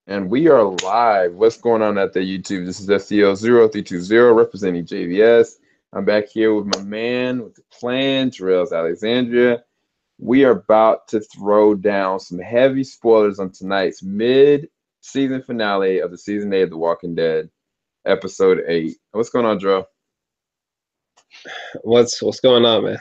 And we are live. What's going on out there, YouTube? This is SEL0320 representing JVS. I'm back here with my man with the plan, JOR-ELS Alexandria. We are about to throw down some heavy spoilers on tonight's mid-season finale of the season 8 of The Walking Dead, episode 8. What's going on, Dro? What's going on, man?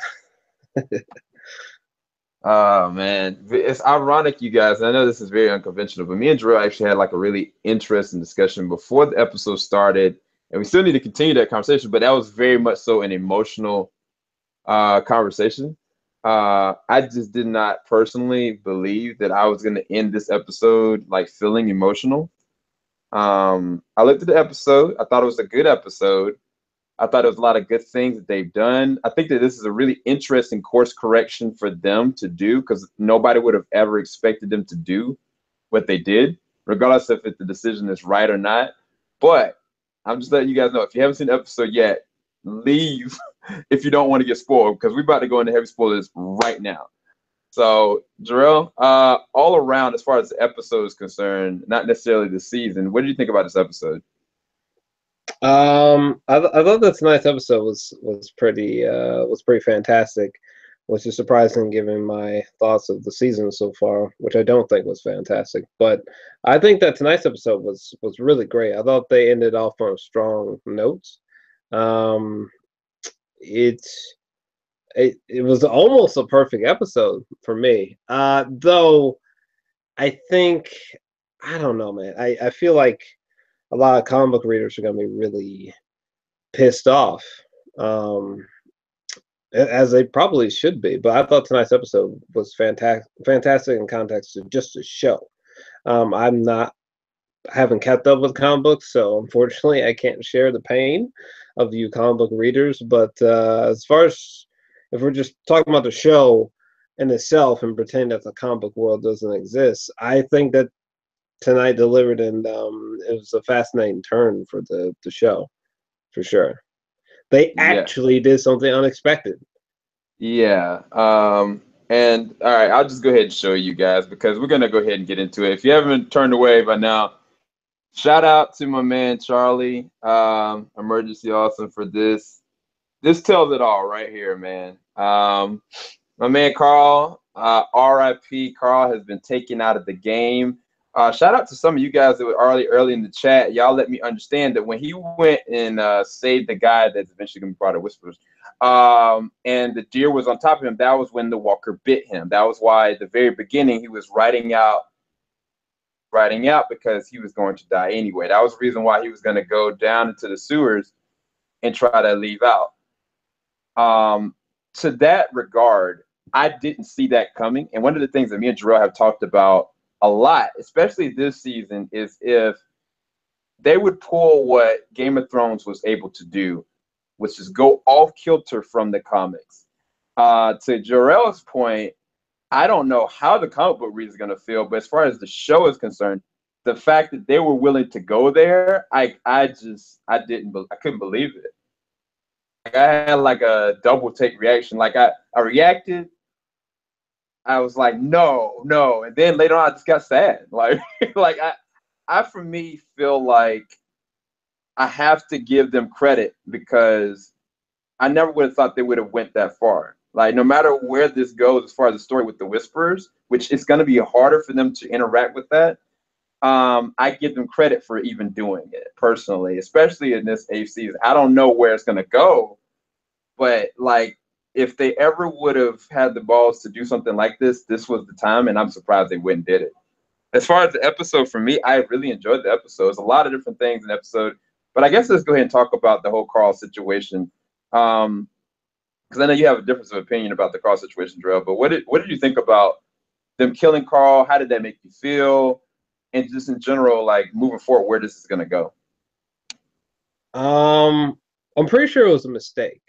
Oh man, it's ironic, you guys. And I know this is very unconventional, but me and Drew actually had like a really interesting discussion before the episode started, and we still need to continue that conversation. But that was very much so an emotional conversation. I just did not personally believe that I was going to end this episode like feeling emotional. I looked at the episode. I thought it was a good episode. I thought there was a lot of good things that they've done. I think that this is a really interesting course correction for them to do because nobody would have ever expected them to do what they did, regardless if the decision is right or not. But I'm just letting you guys know, if you haven't seen the episode yet, leave if you don't want to get spoiled because we're about to go into heavy spoilers right now. So, Jarrell, all around, as far as the episode is concerned, not necessarily the season, what did you think about this episode? I thought that tonight's episode was pretty fantastic, which is surprising given my thoughts of the season so far, which I don't think was fantastic. But I think that tonight's episode was really great. I thought they ended off on strong notes. Um, it's it was almost a perfect episode for me. Though I think I don't know, man. I feel like a lot of comic book readers are going to be really pissed off, um, as they probably should be. But I thought tonight's episode was fantastic in context of just a show. I'm not haven't kept up with comic books, so unfortunately, I can't share the pain of you comic book readers. But as far as if we're just talking about the show in itself and pretend that the comic book world doesn't exist, I think that tonight delivered, and it was a fascinating turn for the show, for sure. They Yeah. actually did something unexpected. Yeah. And all right, I'll just go ahead and show you guys because we're gonna go ahead and get into it. If you haven't turned away by now, shout out to my man Charlie, Emergency Awesome for this. This tells it all right here, man. My man Carl, RIP. Carl has been taken out of the game. Shout out to some of you guys that were early in the chat. Y'all let me understand that when he went and saved the guy that's eventually going to be part of Whispers, and the deer was on top of him, that was when the walker bit him. That was why at the very beginning he was writing out because he was going to die anyway. That was the reason why he was going to go down into the sewers and try to leave out. To that regard, I didn't see that coming. And one of the things that me and Jarrell have talked about a lot, especially this season, is if they would pull what Game of Thrones was able to do, which is go off kilter from the comics. To Jarrell's point, I don't know how the comic book reader is going to feel, but as far as the show is concerned, the fact that they were willing to go there, I couldn't believe it. Like I had like a double take reaction. Like I reacted, I was like, no, no. And then later on, I just got sad. Like, like I for me feel like I have to give them credit because I never would have thought they would have went that far. Like, no matter where this goes, as far as the story with the Whisperers, which it's going to be harder for them to interact with that. I give them credit for even doing it personally, especially in this eighth season. I don't know where it's going to go, but like if they ever would have had the balls to do something like this was the time, and I'm surprised they went and did it. As far as the episode for me, I really enjoyed the episode. There's a lot of different things in the episode, but I guess let's go ahead and talk about the whole Carl situation. Because I know you have a difference of opinion about the Carl situation, Darrell. But what did you think about them killing Carl? How did that make you feel? And just in general, like moving forward, where this is going to go? I'm pretty sure it was a mistake.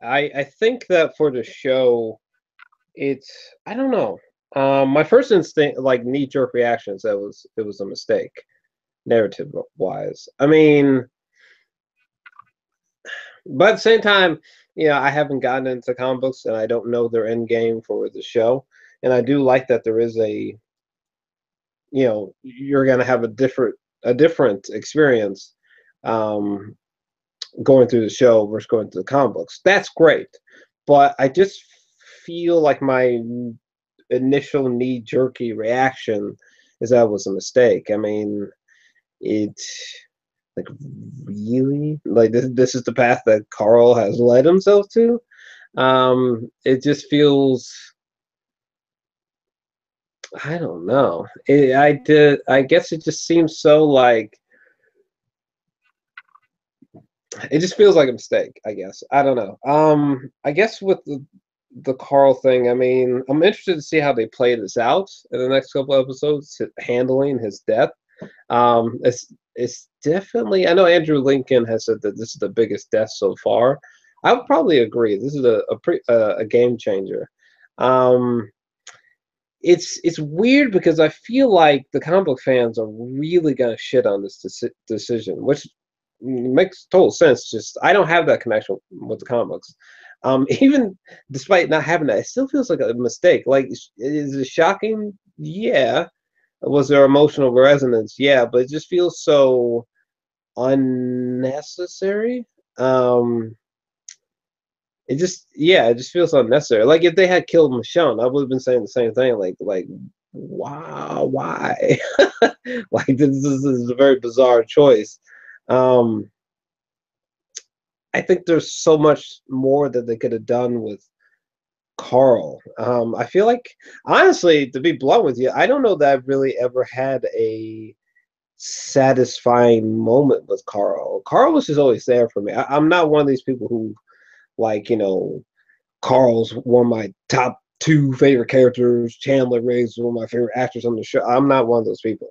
I think that for the show, it's I don't know. My first instinct, like knee-jerk reaction, said it was a mistake, narrative wise. I mean, but at the same time, I haven't gotten into comic books and I don't know their end game for the show. And I do like that there is a you're gonna have a different experience going through the show versus going through the comic books. That's great, but I just feel like my initial knee-jerky reaction is that it was a mistake. I mean, it like really like this is the path that Carl has led himself to. It just feels, I don't know. I guess it just seems so like it just feels like a mistake, I guess. I don't know. I guess with the Carl thing, I mean, I'm interested to see how they play this out in the next couple episodes, handling his death. It's definitely. I know Andrew Lincoln has said that this is the biggest death so far. I would probably agree. This is a game changer. It's weird because I feel like the comic book fans are really gonna shit on this decision, which makes total sense. Just I don't have that connection with the comics. Even despite not having that, it still feels like a mistake. Like, is it shocking? Yeah. Was there emotional resonance? Yeah, but it just feels so unnecessary. It just feels unnecessary. Like if they had killed Michonne, I would have been saying the same thing. Like, wow, why? Like this is a very bizarre choice. I think there's so much more that they could have done with Carl. I feel like, honestly, to be blunt with you, I don't know that I've really ever had a satisfying moment with Carl. Carl was just always there for me. I'm not one of these people who, like, Carl's one of my top two favorite characters. Chandler Riggs was one of my favorite actors on the show. I'm not one of those people.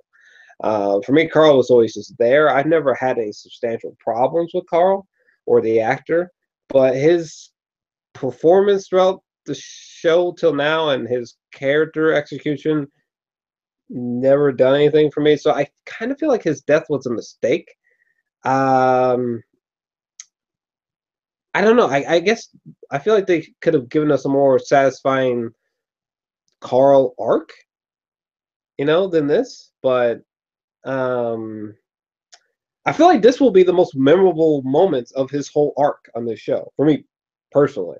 For me, Carl was always just there. I've never had any substantial problems with Carl or the actor, but his performance throughout the show till now and his character execution never done anything for me. So I kind of feel like his death was a mistake. I don't know. I guess I feel like they could have given us a more satisfying Carl arc, than this. But I feel like this will be the most memorable moments of his whole arc on this show for me personally.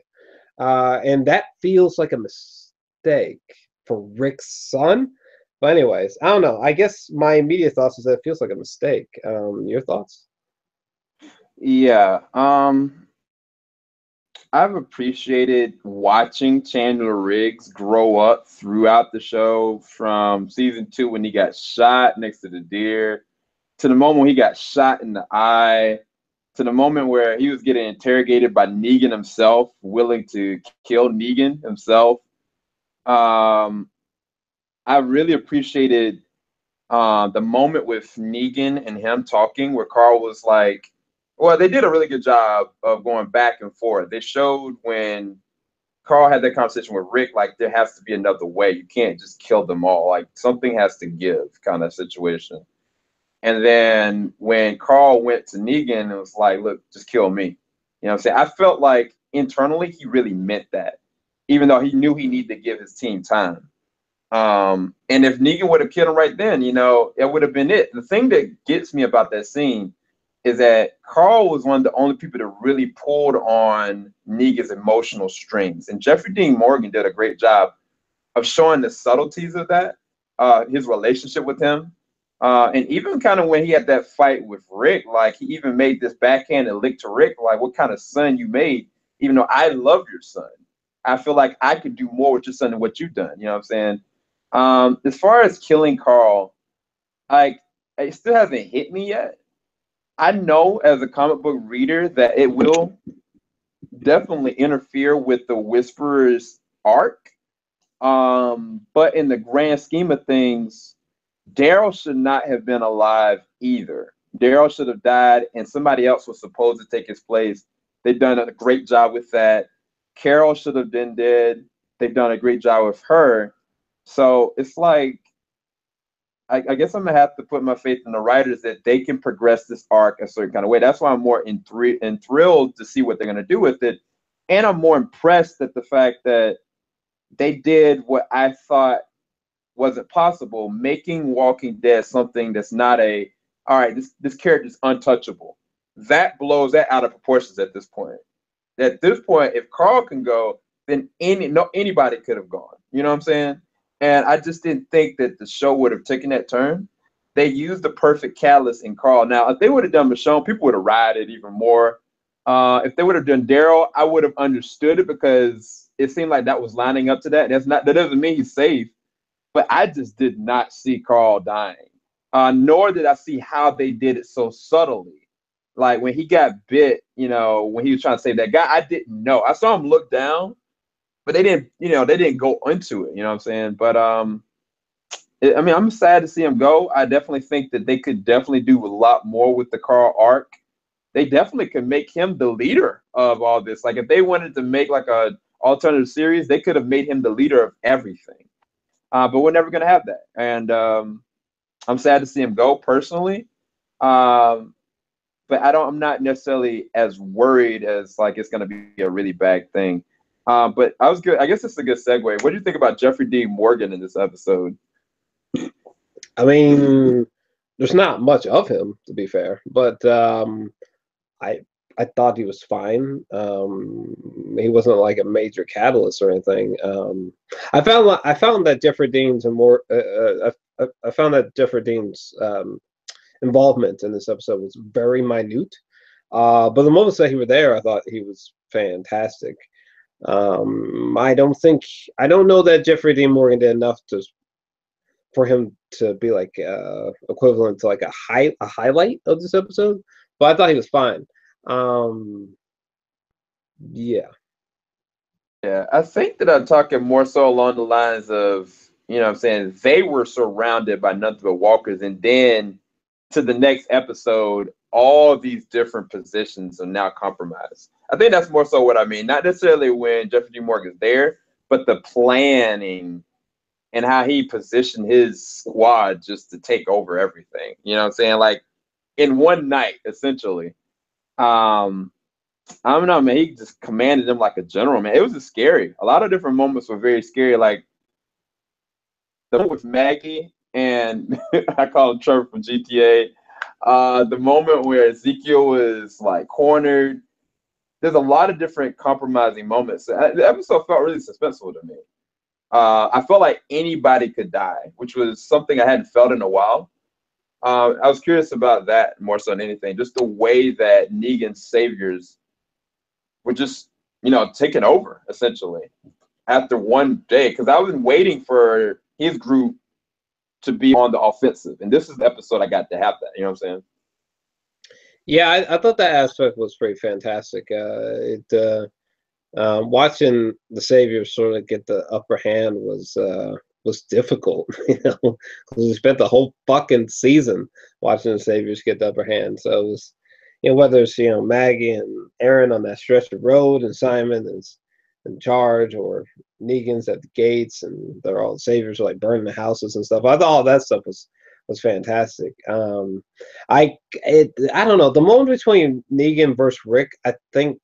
And that feels like a mistake for Rick's son. But anyways, I don't know. I guess my immediate thoughts is that it feels like a mistake. Your thoughts? Yeah. I've appreciated watching Chandler Riggs grow up throughout the show from season 2 when he got shot next to the deer to the moment when he got shot in the eye to the moment where he was getting interrogated by Negan himself, willing to kill Negan himself. I really appreciated the moment with Negan and him talking where Carl was like, well, they did a really good job of going back and forth. They showed when Carl had that conversation with Rick, like there has to be another way. You can't just kill them all. Like something has to give kind of situation. And then when Carl went to Negan, it was like, look, just kill me. You know what I'm saying? I felt like internally he really meant that, even though he knew he needed to give his team time. And if Negan would have killed him right then, it would have been it. The thing that gets me about that scene is that Carl was one of the only people that really pulled on Negan's emotional strings. And Jeffrey Dean Morgan did a great job of showing the subtleties of that, his relationship with him. And even kind of when he had that fight with Rick, like he even made this backhanded lick to Rick, like what kind of son you made, even though I love your son. I feel like I could do more with your son than what you've done. You know what I'm saying? As far as killing Carl, like it still hasn't hit me yet. I know as a comic book reader that it will definitely interfere with the Whisperer's arc. But in the grand scheme of things, Daryl should not have been alive either. Daryl should have died, and somebody else was supposed to take his place. They've done a great job with that. Carol should have been dead. They've done a great job with her. So it's like, I guess I'm gonna have to put my faith in the writers that they can progress this arc a certain kind of way. That's why I'm more thrilled to see what they're gonna do with it, and I'm more impressed at the fact that they did what I thought wasn't possible, making Walking Dead something that's not all right, this character is untouchable. That blows that out of proportions at this point. At this point, if Carl can go, then anybody could have gone. You know what I'm saying? And I just didn't think that the show would have taken that turn. They used the perfect catalyst in Carl. Now, if they would have done Michonne, people would have rioted even more. If they would have done Daryl, I would have understood it because it seemed like that was lining up to that. That doesn't mean he's safe, but I just did not see Carl dying. Nor did I see how they did it so subtly. Like when he got bit, when he was trying to save that guy, I didn't know. I saw him look down, but they didn't go into it. You know what I'm saying? But I'm sad to see him go. I definitely think that they could definitely do a lot more with the Carl arc. They definitely could make him the leader of all this. Like if they wanted to make like a alternative series, they could have made him the leader of everything. But we're never gonna have that, and I'm sad to see him go personally. But I'm not necessarily as worried as like it's going to be a really bad thing. But I was good. I guess it's a good segue. What do you think about Jeffrey Dean Morgan in this episode? I mean, there's not much of him, to be fair, but I thought he was fine. He wasn't like a major catalyst or anything. I found that Jeffrey Dean's I found that Jeffrey Dean's involvement in this episode was very minute. But the moments that he were there, I thought he was fantastic. I don't know that Jeffrey Dean Morgan did enough for him to be like equivalent to like a highlight of this episode, but I thought he was fine. Yeah. Yeah, I think that I'm talking more so along the lines of, what I'm saying, they were surrounded by nothing but walkers, and then to the next episode, all these different positions are now compromised. I think that's more so what I mean. Not necessarily when Jeffrey D. Morgan's there, but the planning and how he positioned his squad just to take over everything. You know what I'm saying? Like in one night, essentially. I don't know, man. He just commanded them like a general, man. It was just scary. A lot of different moments were very scary. Like the moment with Maggie and I call him Trevor from GTA. The moment where Ezekiel was like cornered. There's a lot of different compromising moments. The episode felt really suspenseful to me. I felt like anybody could die, which was something I hadn't felt in a while. I was curious about that more so than anything. Just the way that Negan's saviors were just, taken over, essentially, after one day. Because I was waiting for his group to be on the offensive. And this is the episode I got to have that. You know what I'm saying? Yeah, I thought that aspect was pretty fantastic. Watching the Saviors sort of get the upper hand was difficult, because we spent the whole fucking season watching the Saviors get the upper hand. So it was, whether it's Maggie and Aaron on that stretch of road, and Simon is in charge, or Negan's at the gates, and they're all Saviors are like burning the houses and stuff. I thought all that stuff was fantastic. I don't know, the moment between Negan versus Rick, I think,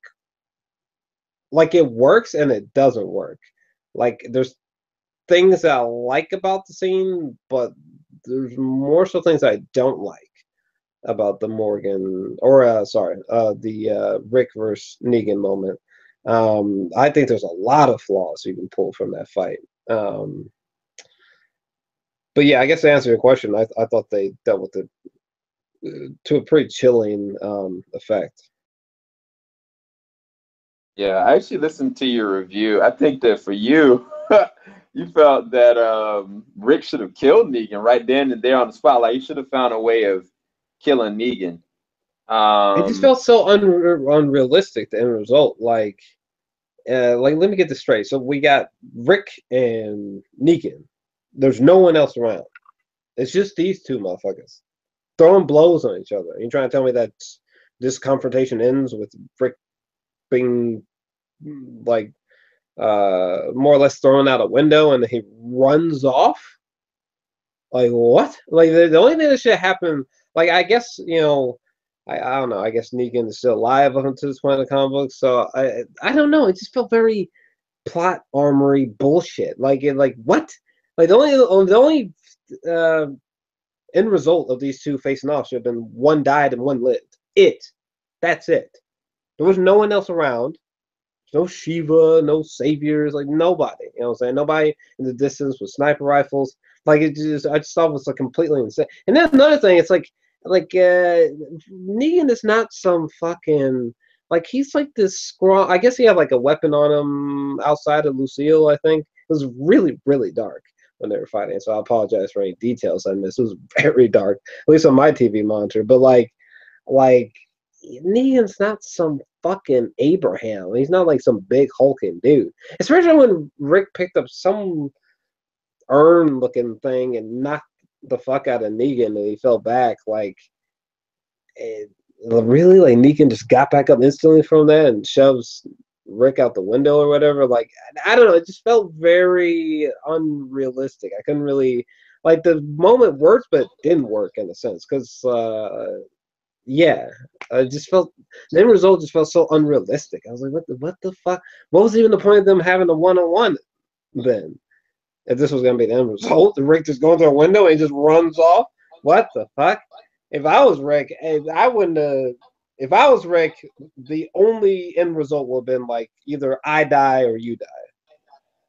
like, it works and it doesn't work. Like, there's things that I like about the scene, but there's more so things I don't like about the Rick versus Negan moment. I think there's a lot of flaws you can pull from that fight. But yeah, I guess to answer your question, I thought they dealt with it to a pretty chilling effect. Yeah, I actually listened to your review. I think that for you, you felt that Rick should have killed Negan right then and there on the spot. Like, he should have found a way of killing Negan. It just felt so unrealistic, the end result. Like, let me get this straight. So we got Rick and Negan. There's no one else around. It's just these two motherfuckers throwing blows on each other. You're trying to tell me that this confrontation ends with Rick being like more or less thrown out a window and he runs off? Like, what? Like, the only thing that should happen, like, I guess, I don't know, I guess Negan is still alive up until this point in the comic book, so I don't know, it just felt very plot armory bullshit. Like, what? Like the only end result of these two facing off should have been one died and one lived. That's it. There was no one else around. No Shiva, no saviors, like nobody. You know what I'm saying? Nobody in the distance with sniper rifles. Like I just thought it was like completely insane. And then another thing, it's like Negan is not some fucking like he's like this scrawl. I guess he had like a weapon on him outside of Lucille. I think it was really really dark when they were fighting. So I apologize for any details I missed. It was very dark, at least on my TV monitor. But like Negan's not some fucking Abraham. He's not like some big hulking dude. Especially when Rick picked up some urn looking thing and knocked the fuck out of Negan and he fell back. Like, really? Like, Negan just got back up instantly from that and shoves Rick out the window or whatever? Like, I don't know. It just felt very unrealistic. I couldn't really. Like, the moment worked, but it didn't work in a sense. Because, yeah, I just felt the end result just felt so unrealistic. I was like, what the fuck? What was even the point of them having a one-on-one then? If this was gonna be the end result, the Rick just going through a window and he just runs off. What the fuck? If I was Rick, I wouldn't have. If I was Rick, the only end result would have been like either I die or you die.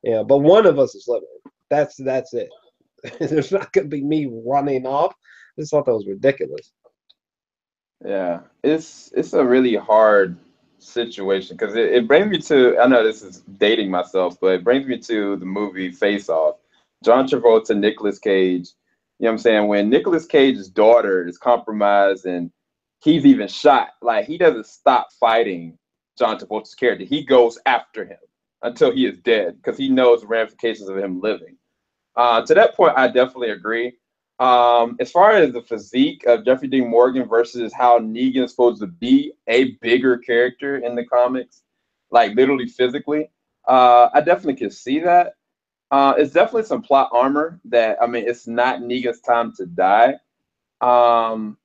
Yeah, but one of us is living. That's it. There's not gonna be me running off. I just thought that was ridiculous. Yeah, it's a really hard situation because it brings me to, I know this is dating myself, but it brings me to the movie Face Off. John Travolta, Nicolas Cage. You know what I'm saying? When Nicolas Cage's daughter is compromised and he's even shot, like he doesn't stop fighting John Travolta's character. He goes after him until he is dead because he knows the ramifications of him living. To that point, I definitely agree. As far as the physique of Jeffrey Dean Morgan versus how Negan is supposed to be a bigger character in the comics, like literally physically, I definitely can see that. It's definitely some plot armor that, I mean, it's not Negan's time to die. Um,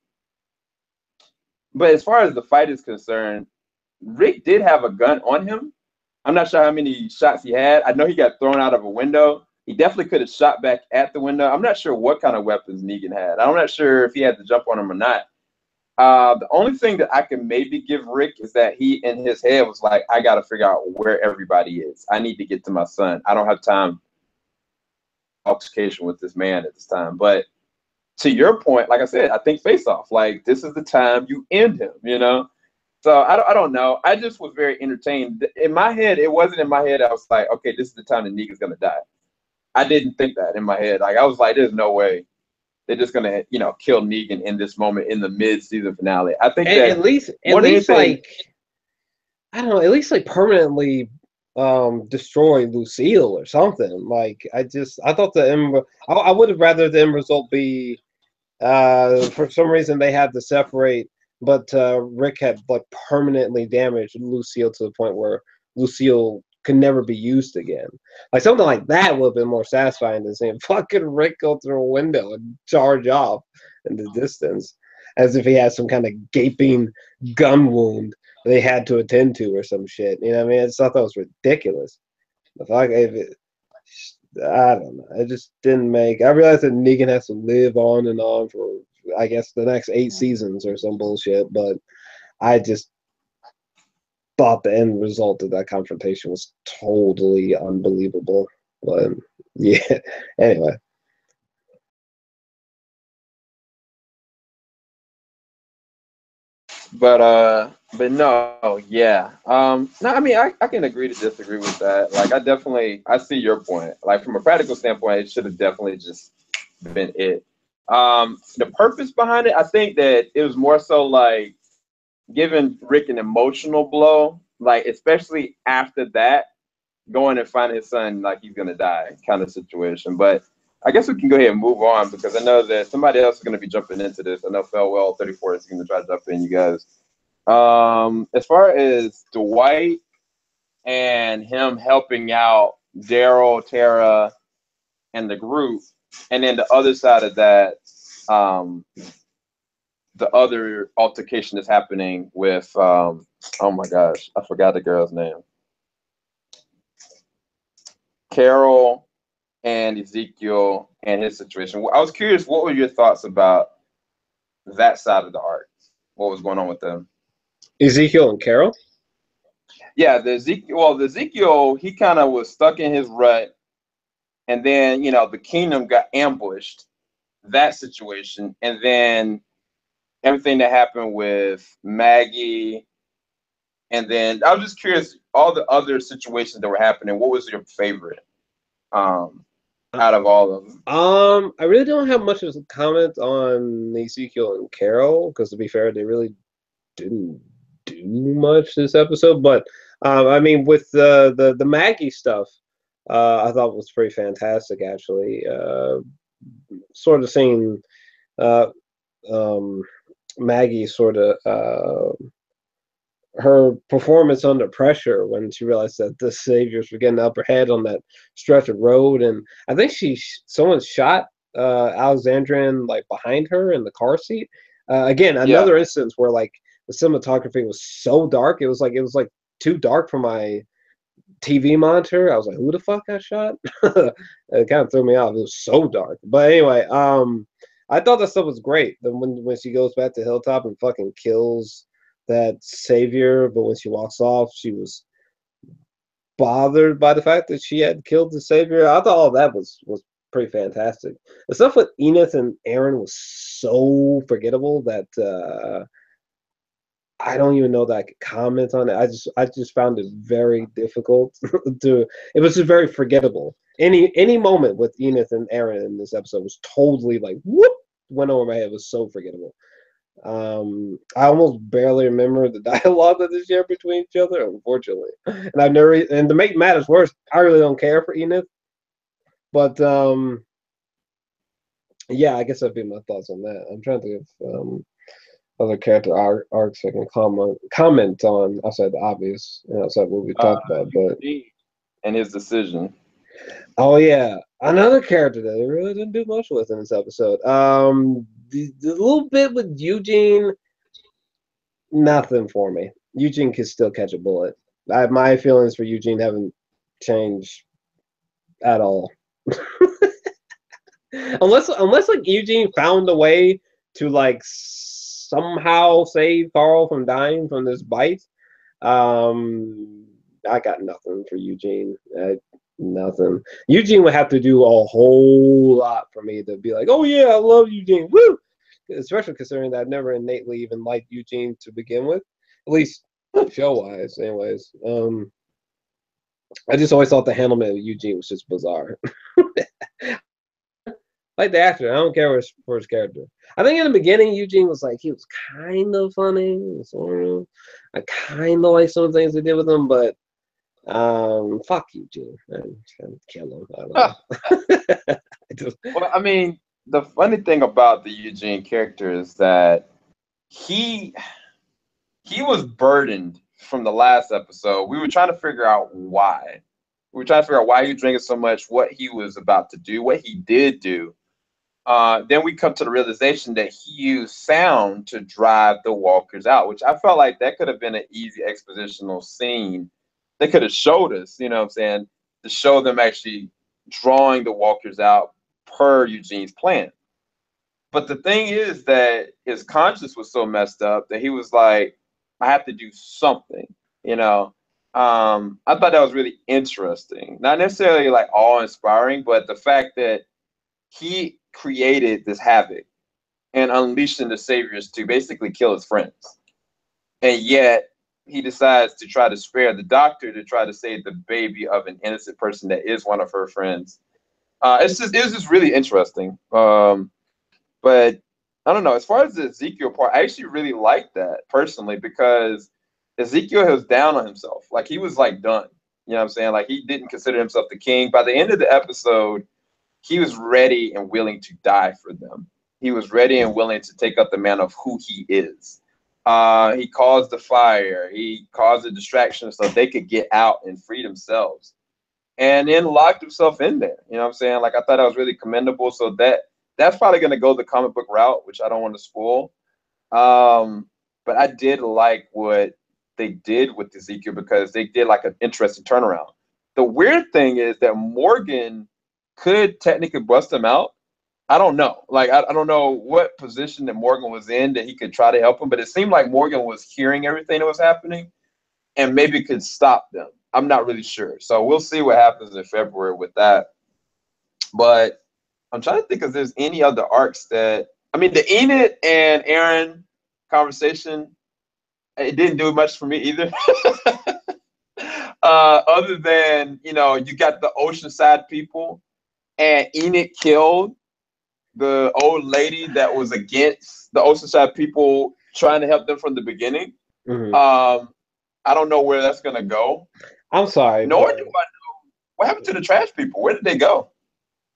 but as far as the fight is concerned, Rick did have a gun on him. I'm not sure how many shots he had. I know he got thrown out of a window. He definitely could have shot back at the window. I'm not sure what kind of weapons Negan had. I'm not sure if he had to jump on him or not. The only thing that I can maybe give Rick is that he, in his head, was like, I got to figure out where everybody is. I need to get to my son. I don't have time for altercation with this man at this time. But to your point, like I said, I think Face Off. Like, this is the time you end him, you know? So I don't know. I just was very entertained. In my head, it wasn't in my head. I was like, okay, this is the time that Negan's going to die. I didn't think that in my head. Like, I was like, there's no way they're just gonna, kill Negan in this moment in the mid-season finale. I think that at least like I don't know, at least like permanently destroy Lucille or something. Like I thought I would have rather the end result be for some reason they had to separate, but Rick had like permanently damaged Lucille to the point where Lucille could never be used again. Like something like that would have been more satisfying than seeing fucking Rick go through a window and charge off in the distance as if he had some kind of gaping gun wound they had to attend to or some shit. You know what I mean? I just thought that was ridiculous. The fuck, I don't know. It just didn't make. I realized that Negan has to live on and on for, I guess, the next 8 seasons or some bullshit, but I just thought the end result of that confrontation was totally unbelievable. But yeah, anyway. But no, yeah. No, I mean, I can agree to disagree with that. Like, I see your point. Like, from a practical standpoint, it should have definitely just been it. The purpose behind it, I think that it was more so like giving Rick an emotional blow, like especially after that, going and finding his son like he's gonna die kind of situation. But I guess we can go ahead and move on because I know that somebody else is gonna be jumping into this. I know Felwell 34 is gonna try to jump in, you guys. As far as Dwight and him helping out Daryl, Tara, and the group, and then the other side of that, the other altercation is happening with oh my gosh, I forgot the girl's name. Carol and Ezekiel and his situation. I was curious, what were your thoughts about that side of the arc? What was going on with them? Ezekiel and Carol? Yeah, the Ezekiel, he kind of was stuck in his rut, and then, you know, the kingdom got ambushed, that situation, and then everything that happened with Maggie, and then I was just curious, all the other situations that were happening, what was your favorite out of all of them? I really don't have much of a comment on Ezekiel and Carol, because to be fair, they really didn't do much this episode. But I mean, with the Maggie stuff, I thought was pretty fantastic, actually. Sort of seeing Maggie sort of her performance under pressure when she realized that the Saviors were getting the upper head on that stretch of road, and I think someone shot Alexandrian like behind her in the car seat. Again, another instance where like the cinematography was so dark, it was like too dark for my TV monitor. I was like, who the fuck got shot? It kind of threw me off. It was so dark. But anyway, I thought that stuff was great. Then when she goes back to Hilltop and fucking kills that Savior, but when she walks off, she was bothered by the fact that she had killed the Savior. I thought all that was pretty fantastic. The stuff with Enith and Aaron was so forgettable that I don't even know that I could comment on it. I just found it very difficult to. It was just very forgettable. Any moment with Enith and Aaron in this episode was totally like whoop, went over my head. It was so forgettable. I almost barely remember the dialogue that they share between each other, unfortunately. And to make matters worse, I really don't care for Enith. But yeah, I guess that'd be my thoughts on that. I'm trying to think of other character arcs I can comment on outside the obvious and outside what we talked about. But and his decision. Oh yeah, another character that they really didn't do much with in this episode. The little bit with Eugene, nothing for me. Eugene can still catch a bullet. My feelings for Eugene haven't changed at all. unless like Eugene found a way to like somehow save Carl from dying from this bite. I got nothing for Eugene. Nothing. Eugene would have to do a whole lot for me to be like, oh yeah, I love Eugene. Woo! Especially considering that I've never innately even liked Eugene to begin with, at least show-wise. Anyways, I just always thought the handlement of Eugene was just bizarre. Like the actor, I don't care for his character. I think in the beginning, Eugene was like, he was kind of funny, sort of. I kind of like some things they did with him, but fuck Eugene. I'm trying to kill him. I don't know. Well, I mean, the funny thing about the Eugene character is that he was burdened from the last episode. We were trying to figure out why. We were trying to figure out why he was drinking so much, what he was about to do, what he did do. Then we come to the realization that he used sound to drive the walkers out, which I felt like that could have been an easy expositional scene. They could have showed us, you know what I'm saying, to show them actually drawing the walkers out per Eugene's plan. But the thing is that his conscience was so messed up that he was like, I have to do something, you know. I thought that was really interesting. Not necessarily like awe-inspiring, but the fact that he created this havoc and unleashing the Saviors to basically kill his friends. And yet he decides to try to spare the doctor to try to save the baby of an innocent person that is one of her friends. It was just really interesting. But I don't know. As far as the Ezekiel part, I actually really liked that personally because Ezekiel was down on himself. Like he was like done. You know what I'm saying? Like he didn't consider himself the king. By the end of the episode, he was ready and willing to die for them. He was ready and willing to take up the man of who he is. He caused the fire. He caused a distraction so they could get out and free themselves. And then locked himself in there. You know what I'm saying? Like I thought that was really commendable. So that's probably going to go the comic book route, which I don't want to spoil. But I did like what they did with Ezekiel because they did like an interesting turnaround. The weird thing is that Morgan could technically bust him out. I don't know. Like, I don't know what position that Morgan was in that he could try to help him, but it seemed like Morgan was hearing everything that was happening and maybe could stop them. I'm not really sure. So we'll see what happens in February with that. But I'm trying to think if there's any other arcs that, I mean, the Enid and Aaron conversation, it didn't do much for me either. Other than, you know, you got the Oceanside people and Enid killed the old lady that was against the Oceanside people trying to help them from the beginning. I don't know where that's gonna go. I'm sorry. Nor do I know what happened to the trash people. Where did they go?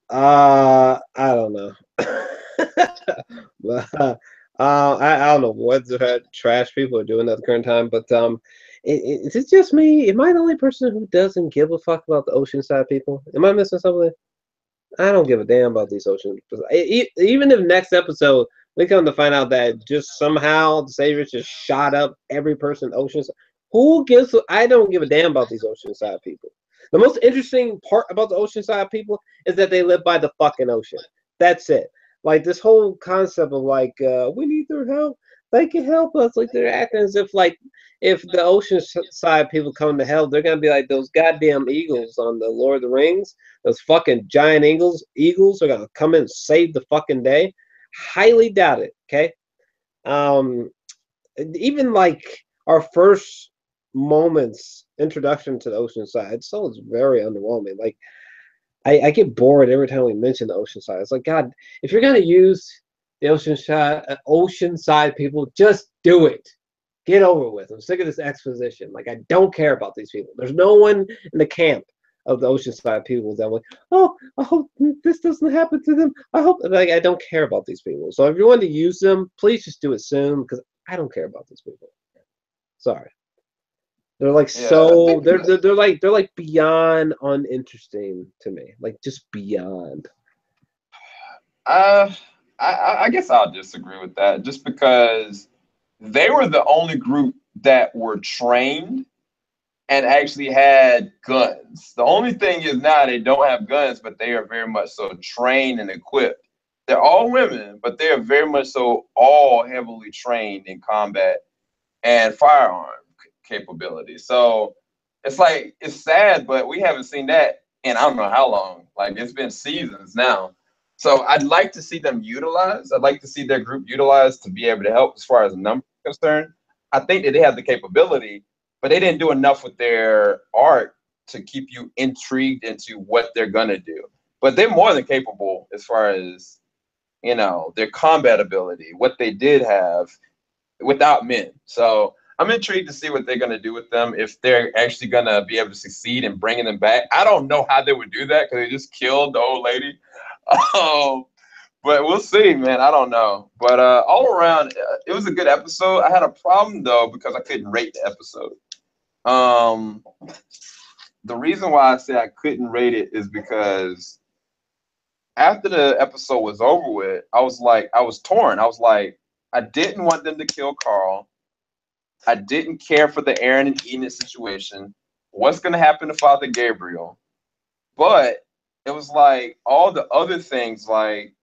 I don't know. But, I don't know what the trash people are doing at the current time, but is it just me? Am I the only person who doesn't give a fuck about the Oceanside people? Am I missing something? I don't give a damn about these Ocean. Even if next episode we come to find out that just somehow the Saviors just shot up every person Oceanside. Who gives? I don't give a damn about these Oceanside people. The most interesting part about the Oceanside people is that they live by the fucking ocean. That's it. Like this whole concept of like we need their help. They can help us. Like they're acting as if like if the Oceanside people come to hell, they're gonna be like those goddamn eagles on the Lord of the Rings. Those fucking giant eagles are gonna come in and save the fucking day. Highly doubt it. Okay. Even like our first moments introduction to the Oceanside, so it's very underwhelming. Like I get bored every time we mention the Oceanside. It's like, God, if you're gonna use the Oceanside people, just do it. Get over with. I'm sick of this exposition. Like I don't care about these people. There's no one in the camp of the Oceanside people that I'm like, oh, I hope this doesn't happen to them. I hope like I don't care about these people. So if you want to use them, please just do it soon because I don't care about these people. Sorry. They're like they're like beyond uninteresting to me. Like just beyond. I guess I'll disagree with that just because they were the only group that were trained and actually had guns. The only thing is now they don't have guns, but they are very much so trained and equipped. They're all women, but they are very much so all heavily trained in combat and firearm capability. So it's like, it's sad, but we haven't seen that in I don't know how long. Like it's been seasons now. So I'd like to see them utilized. I'd like to see their group utilized to be able to help as far as numbers concerned. I think that they have the capability, but they didn't do enough with their art to keep you intrigued into what they're gonna do. But they're more than capable as far as, you know, their combat ability, what they did have without men. So I'm intrigued to see what they're going to do with them, if they're actually going to be able to succeed in bringing them back. I don't know how they would do that because they just killed the old lady. But we'll see, man. I don't know. But all around, it was a good episode. I had a problem, though, because I couldn't rate the episode. The reason why I say I couldn't rate it is because after the episode was over with, I was torn. I was like, I didn't want them to kill Carl. I didn't care for the Aaron and Enid situation. What's going to happen to Father Gabriel? But it was like all the other things, like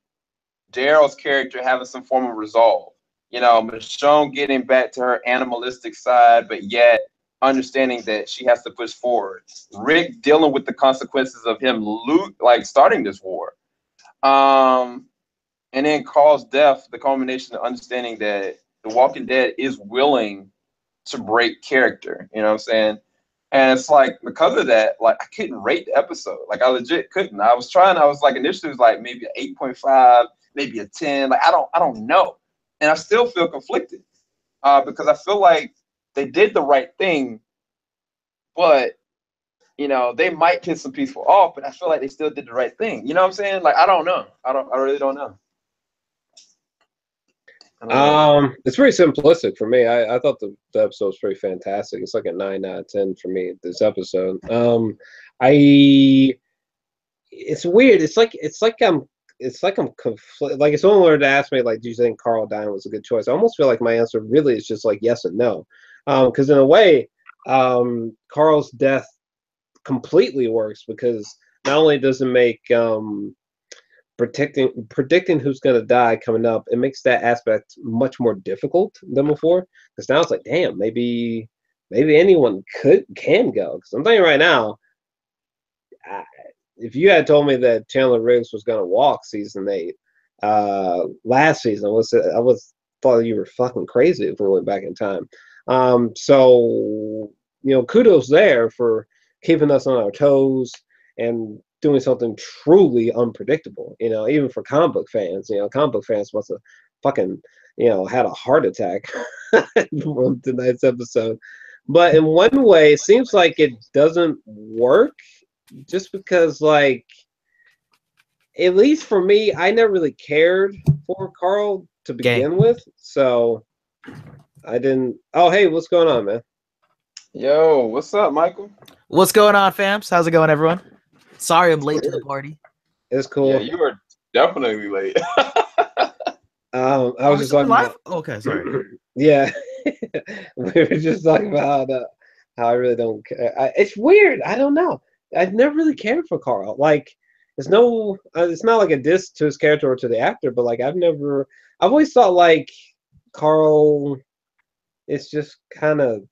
Daryl's character having some form of resolve. You know, Michonne getting back to her animalistic side, but yet understanding that she has to push forward. Rick dealing with the consequences of him starting this war. And then Carl's death, the culmination of understanding that The Walking Dead is willing to break character, you know what I'm saying? And it's like, because of that, like I couldn't rate the episode. Like I legit couldn't. I was like initially it was like maybe an 8.5, maybe a 10. Like I don't know. And I still feel conflicted because I feel like they did the right thing, but you know, they might piss some people off, but I feel like they still did the right thing. You know what I'm saying? Like I don't know. I really don't know. It's pretty simplistic for me. I thought the episode was pretty fantastic. It's like a 9 out of 10 for me, this episode. It's weird. It's like I'm conflicted. Like if someone were to ask me, like, do you think Carl dying was a good choice? I almost feel like my answer really is just like yes and no. Because in a way, Carl's death completely works because not only does it make predicting who's going to die coming up, it makes that aspect much more difficult than before. Because now it's like, damn, maybe anyone can go. Because I'm thinking right now, if you had told me that Chandler Riggs was going to walk season 8 last season, I was thought you were fucking crazy if we went back in time. So kudos there for keeping us on our toes and doing something truly unpredictable. Even for comic book fans, comic book fans must have fucking had a heart attack from tonight's episode. But in one way, it seems like it doesn't work. Just because, like, at least for me, I never really cared for Carl to begin with, so I didn't. Oh, hey, what's going on, man? Yo, what's up, Michael? What's going on, fams? How's it going, everyone? Sorry I'm late to the party. It's cool. Yeah, you were definitely late. I was just talking live? Okay, sorry. Yeah, we were just talking about how I really don't care. It's weird. I don't know. I've never really cared for Carl. Like, it's not like a diss to his character or to the actor, but like I've always thought like Carl is just kind of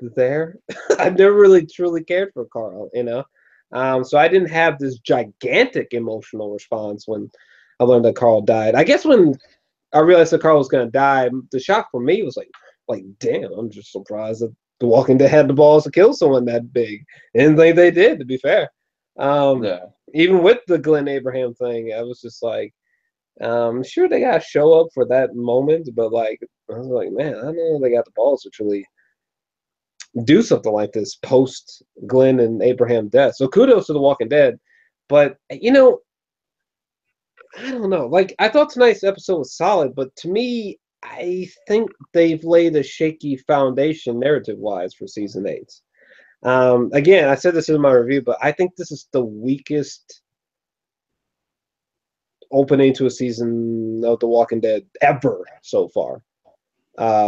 there. I've never really truly cared for Carl, so I didn't have this gigantic emotional response when I learned that Carl died. I guess when I realized that Carl was going to die, the shock for me was like, damn, I'm just surprised that The Walking Dead had the balls to kill someone that big. I didn't think they did, to be fair. Even with the Glenn Abraham thing, I was just like, sure they got to show up for that moment, but like, I was like, man, I don't know if they got the balls to truly do something like this post Glenn and Abraham death. So kudos to The Walking Dead, but I don't know. Like, I thought tonight's episode was solid, but to me, I think they've laid a shaky foundation narrative-wise for season 8. Again, I said this in my review, but I think this is the weakest opening to a season of The Walking Dead ever so far,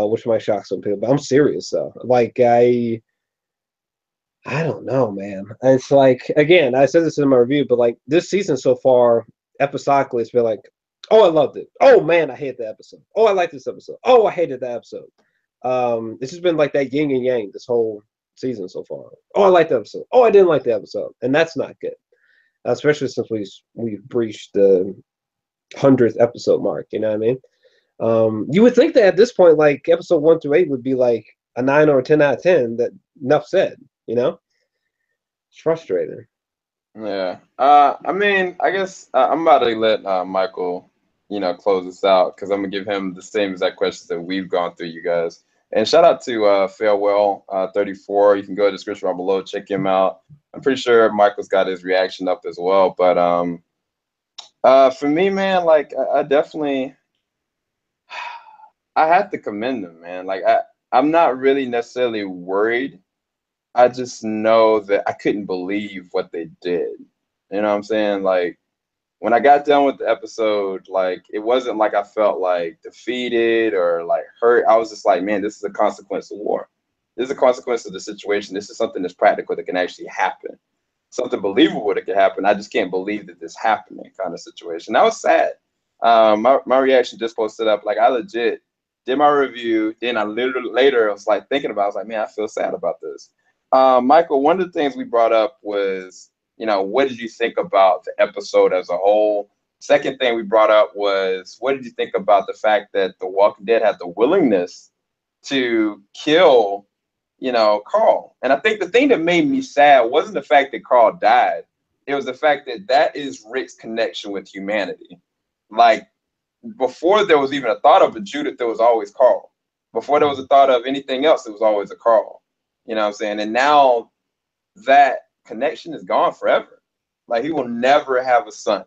which might shock some people. But I'm serious though. Like I don't know, man. It's like, again, I said this in my review, but like this season so far, episodically, it's been like, oh, I loved it. Oh man, I hate the episode. Oh, I like this episode. Oh, I hated that episode. This has been like that yin and yang this whole season so far. Oh, I like the episode. Oh, I didn't like the episode, and that's not good. Especially since we've breached the 100th episode mark. You know what I mean? You would think that at this point, like episode 1 through 8 would be like a 9 or a 10 out of 10. That enough said. It's frustrating. Yeah. I mean, I guess I'm about to let Michael, close this out because I'm gonna give him the same exact questions that we've gone through, you guys. And shout out to Farewell 34. You can go to the description right below, check him out. I'm pretty sure Michael's got his reaction up as well. But for me, man, like I definitely, I have to commend them, man. Like I'm not really necessarily worried. I just know that I couldn't believe what they did. You know what I'm saying? Like when I got done with the episode, like it wasn't like I felt like defeated or like hurt. I was just like, man, this is a consequence of war. This is a consequence of the situation. This is something that's practical that can actually happen. Something believable that can happen. I just can't believe that this happening kind of situation. That was sad. My reaction just posted up. Like I legit did my review. Then I literally later I was like thinking about it. I was like, man, I feel sad about this. Michael, one of the things we brought up was, what did you think about the episode as a whole? Second thing we brought up was, what did you think about the fact that The Walking Dead had the willingness to kill, Carl? And I think the thing that made me sad wasn't the fact that Carl died. It was the fact that is Rick's connection with humanity. Like, before there was even a thought of a Judith, there was always Carl. Before there was a thought of anything else, it was always a Carl. You know what I'm saying? And now that connection is gone forever. Like he will never have a son.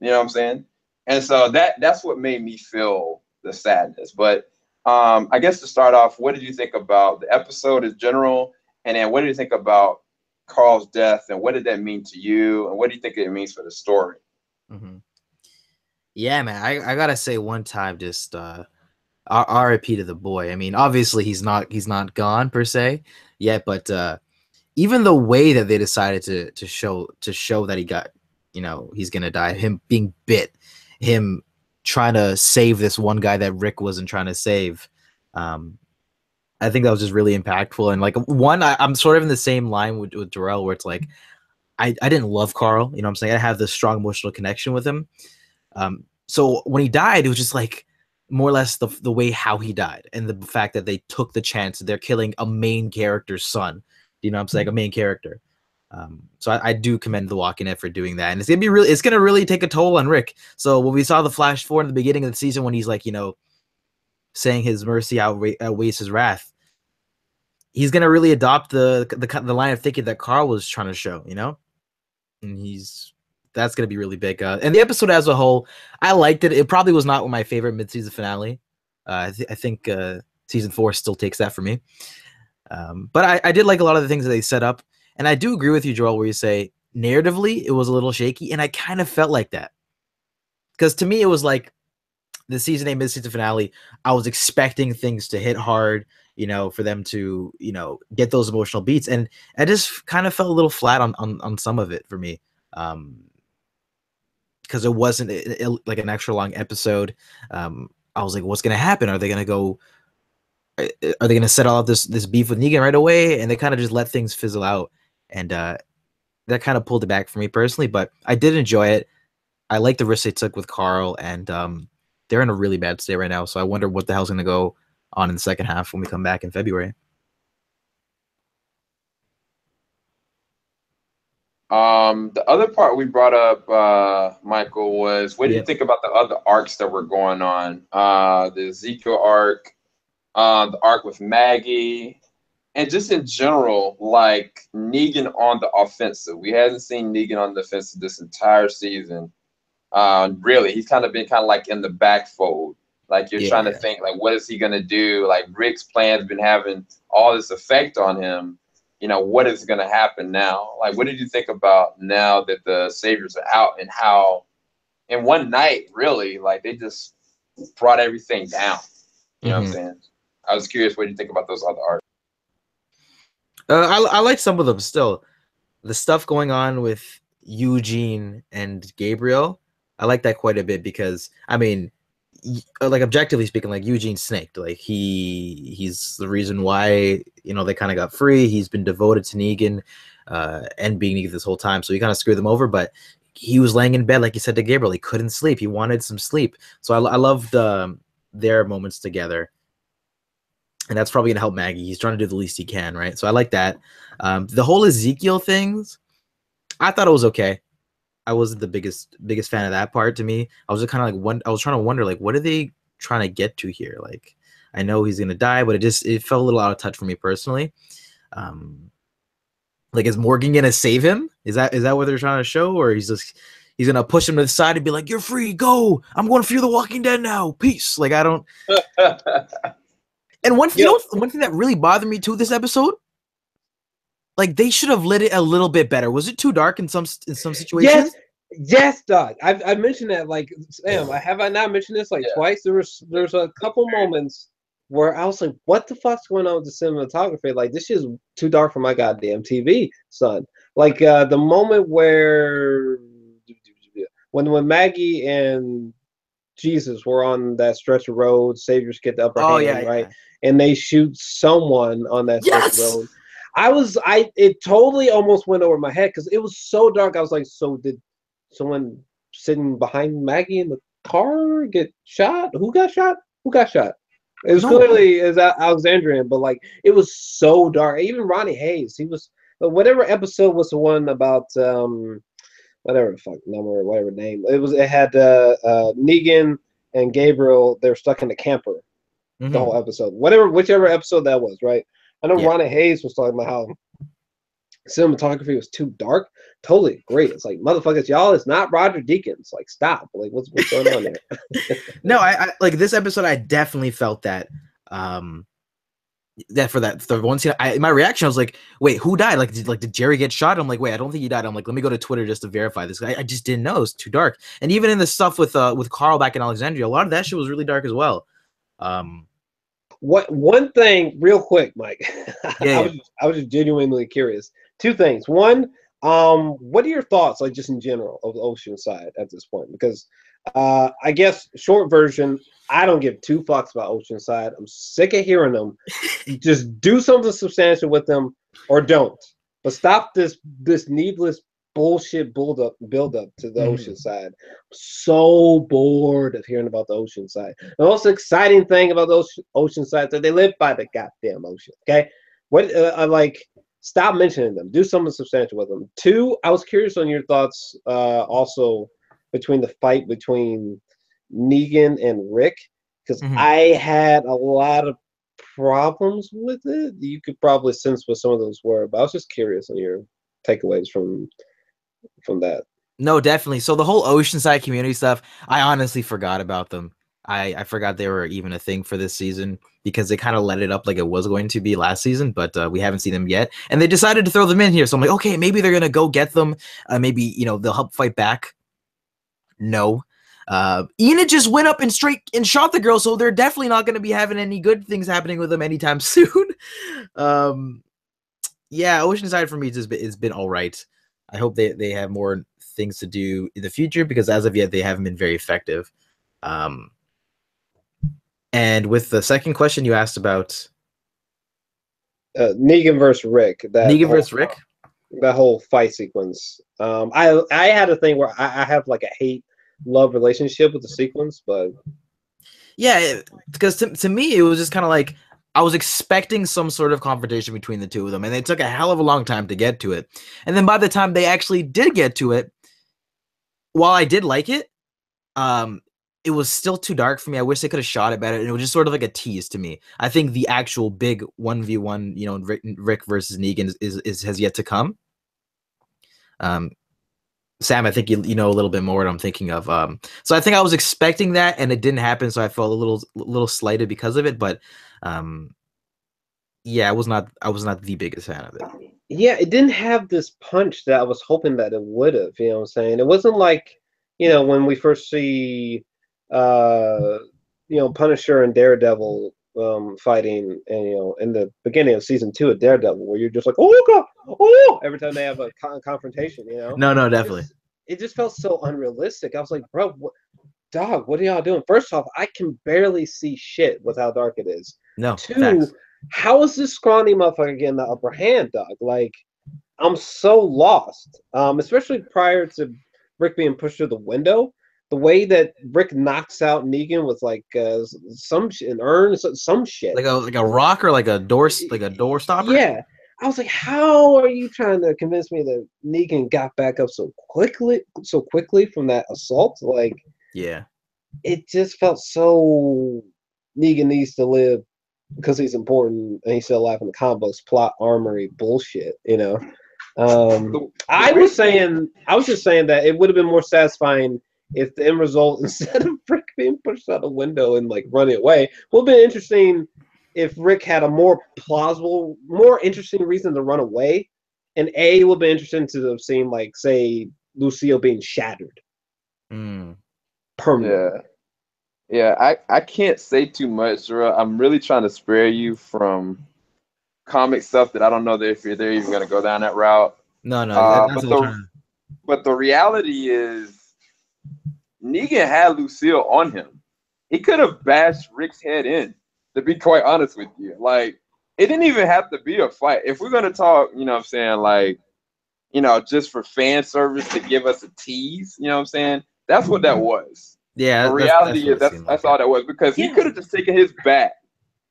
You know what I'm saying? And so that's what made me feel the sadness. But I guess to start off, what did you think about the episode in general? And then what did you think about Carl's death? And what did that mean to you? And what do you think it means for the story? Mm-hmm. Yeah, man. I gotta say one time, just RIP to the boy. I mean, obviously he's not gone per se yet, but even the way that they decided to show that he got, you know, he's gonna die, him being bit, him trying to save this one guy that Rick wasn't trying to save. I think that was just really impactful. And like I'm sort of in the same line with Jor-El, where it's like I didn't love Carl, you know what I'm saying? I have this strong emotional connection with him. So when he died, it was just like more or less the way how he died, and the fact that they took the chance that they're killing a main character's son. You know what I'm saying? A main character. So I do commend The Walking Dead for doing that. And it's gonna really take a toll on Rick. So when we saw the flash forward in the beginning of the season, when he's like, you know, saying his mercy outweighs his wrath, he's gonna really adopt the line of thinking that Carl was trying to show, you know? And that's gonna be really big. And the episode as a whole, I liked it. It probably was not my favorite mid-season finale. I think season 4 still takes that for me. But I did like a lot of the things that they set up, and I do agree with you, Joel, where you say narratively it was a little shaky, and I kind of felt like that, because to me it was like the season 8 mid-season finale. I was expecting things to hit hard, you know, for them to, you know, get those emotional beats, and I just kind of felt a little flat on some of it for me, because it wasn't like an extra long episode. I was like, what's gonna happen? Are they gonna settle out this beef with Negan right away? And they kind of just let things fizzle out, and that kind of pulled it back for me personally. But I did enjoy it. I like the risk they took with Carl, and they're in a really bad state right now. So I wonder what the hell's going to go on in the second half when we come back in February. The other part we brought up, Michael, was what do you think about the other arcs that were going on? The Ezekiel arc, the arc with Maggie, and just in general, like Negan on the offensive. We hadn't seen Negan on the offensive this entire season. Really, he's kind of been like in the back fold. Like you're trying to think, like, what is he gonna do? Like Rick's plan's been having all this effect on him. You know, what is gonna happen now? Like, what did you think about now that the Saviors are out, and how in one night, really, like they just brought everything down? You know what I'm saying? I was curious what you think about those other arcs. I like some of them still. The stuff going on with Eugene and Gabriel, I like that quite a bit, because I mean, like objectively speaking, like Eugene snaked. Like he's the reason why, you know, they kind of got free. He's been devoted to Negan and being Negan this whole time, so he kind of screwed them over. But he was laying in bed, like you said to Gabriel, he couldn't sleep. He wanted some sleep. So I loved their moments together. And that's probably gonna help Maggie. He's trying to do the least he can, right? So I like that. The whole Ezekiel things, I thought it was okay. I wasn't the biggest fan of that part. To me, I was just kind of like I was trying to wonder, like, what are they trying to get to here? Like, I know he's gonna die, but it felt a little out of touch for me personally. Like, is Morgan gonna save him? Is that what they're trying to show, or he's gonna push him to the side and be like, "You're free, go! I'm going to Fear the Walking Dead now, peace." Like, I don't. And one thing that really bothered me too this episode, like they should have lit it a little bit better. Was it too dark in some situations? Yes, Doc. I've mentioned that. Like, Sam, have I not mentioned this like twice? There's a couple moments where I was like, "What the fuck's going on with the cinematography? Like, this is too dark for my goddamn TV, son." Like the moment where when Maggie and Jesus were on that stretch of road, Saviors get the upper hand, right? Yeah. And they shoot someone on that stretch of road. It totally almost went over my head because it was so dark. I was like, so did someone sitting behind Maggie in the car get shot? Who got shot? Who got shot? It was clearly Alexandrian, but like it was so dark. Even Ronnie Hayes, he was whatever episode was the one about whatever the fuck number, whatever name. It had Negan and Gabriel. They're stuck in the camper. The whole episode, whichever episode that was, right? I know Ronnie Hayes was talking about how cinematography was too dark. Totally agree. It's like, motherfuckers, y'all, it's not Roger Deakins. Like, stop. Like, what's going on there? No, I like this episode. I definitely felt that. The one scene, my reaction, I was like, wait, who died? Like, did Jerry get shot? I'm like, wait, I don't think he died. I'm like, let me go to Twitter just to verify this. I just didn't know. It was too dark. And even in the stuff with Carl back in Alexandria, a lot of that shit was really dark as well. One thing real quick, Mike. I was just genuinely curious. two things. One, what are your thoughts, like just in general, of Oceanside at this point? Because I guess short version, I don't give two fucks about Oceanside. I'm sick of hearing them. Just do something substantial with them, or don't. But stop this needless bullshit build up to the Oceanside. I'm so bored of hearing about the Oceanside. The most exciting thing about those Oceanside is that they live by the goddamn ocean. Okay, what like. Stop mentioning them. Do something substantial with them. Two, I was curious on your thoughts also between the fight between Negan and Rick, because I had a lot of problems with it. You could probably sense what some of those were, but I was just curious on your takeaways from that. No, definitely. So the whole Oceanside community stuff, I honestly forgot about them. I forgot they were even a thing for this season because they kind of let it up like it was going to be last season, but we haven't seen them yet. And they decided to throw them in here. So I'm like, okay, maybe they're going to go get them. Maybe, you know, they'll help fight back. No. Enid just went up and shot the girl. So they're definitely not going to be having any good things happening with them anytime soon. Yeah, Oceanside for me it's been all right. I hope they have more things to do in the future because as of yet, they haven't been very effective. And with the second question you asked about Negan versus Rick, Rick, that whole fight sequence. I had a thing where I have like a hate-love relationship with the sequence, but yeah, because to me it was just kind of like I was expecting some sort of confrontation between the two of them, and it took a hell of a long time to get to it. And then by the time they actually did get to it, while I did like it, it was still too dark for me. I wish they could have shot it better. And it was just sort of like a tease to me. I think the actual big 1v1, you know, Rick versus Negan is has yet to come. Sam, I think you know a little bit more what I'm thinking of. So I think I was expecting that, and it didn't happen. So I felt a little slighted because of it. But yeah, I was not the biggest fan of it. Yeah, it didn't have this punch that I was hoping that it would have. You know what I'm saying? It wasn't like, you know, when we first see you know, Punisher and Daredevil fighting, and you know, in the beginning of season 2 of Daredevil, where you're just like, oh god, oh, every time they have a confrontation, you know. No, definitely. It just felt so unrealistic. I was like, bro, dog, what are y'all doing? First off, I can barely see shit with how dark it is. No. Two, facts. how is this scrawny motherfucker getting the upper hand, dog? Like, I'm so lost. Especially prior to Rick being pushed through the window. The way that Rick knocks out Negan with like some shit, like a rock or like a door stopper. Yeah, I was like, how are you trying to convince me that Negan got back up so quickly from that assault? Like, yeah, it just felt so Negan needs to live because he's important and he's still alive in the comic books. Plot armory bullshit, you know. I was just saying that it would have been more satisfying if the end result, instead of Rick being pushed out a window and like running away, would have been interesting if Rick had a more plausible, more interesting reason to run away. And it would be interesting to have seen, like, say, Lucille being shattered. Permanently. Yeah, I can't say too much, Zara. I'm really trying to spare you from comic stuff that I don't know if they're even going to go down that route. No, but the reality is, Negan had Lucille on him. He could have bashed Rick's head in, to be quite honest with you. Like, it didn't even have to be a fight. If we're going to talk, you know what I'm saying, like, you know, just for fan service to give us a tease, you know what I'm saying? That's what that was. Yeah. The reality is that's all that was, because he could have just taken his bat